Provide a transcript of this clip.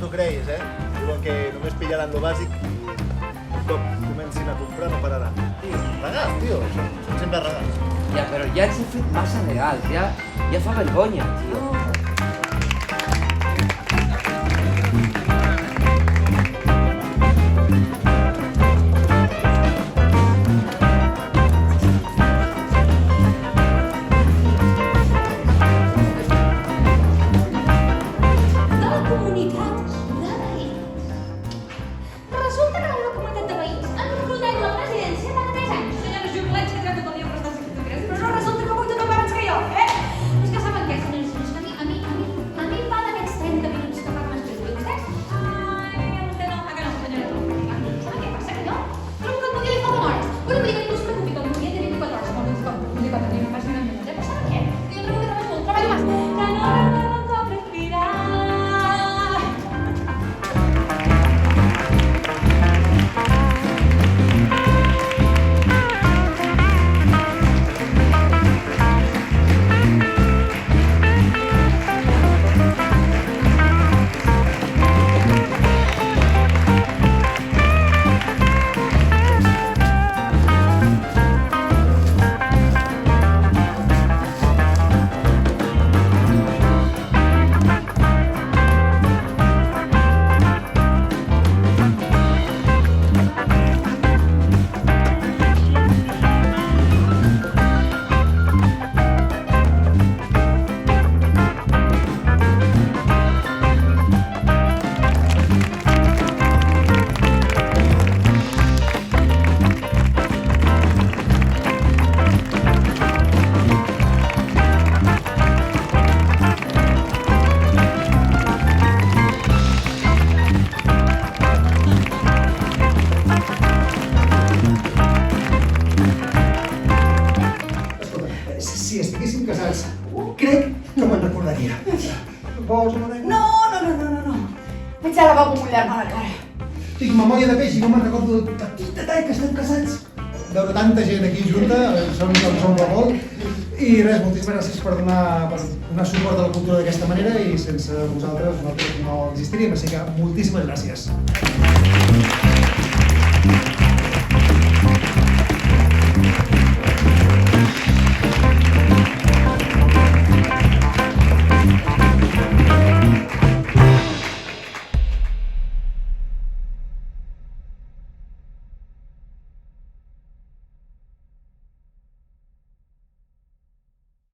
t'ho creguis, Diuen que només pillaran lo bàsic. Un cop comencin a comprar no pararan. Regals, tio, són sempre regals. Ja, però ja ens hem fet massa regals, ja fa vergonya, tio. Si estiguéssim casats, crec que me'n recordaria. Vols una aigua? No. Vaig a lavabo a mullar-me la cara. Tinc memòria de peix i no me'n recordo del petit detall que estem casats. Veure tanta gent aquí junta, som molt. I res, moltíssimes gràcies per donar suport a la cultura d'aquesta manera i sense vosaltres nosaltres no existiríem, així que moltíssimes gràcies.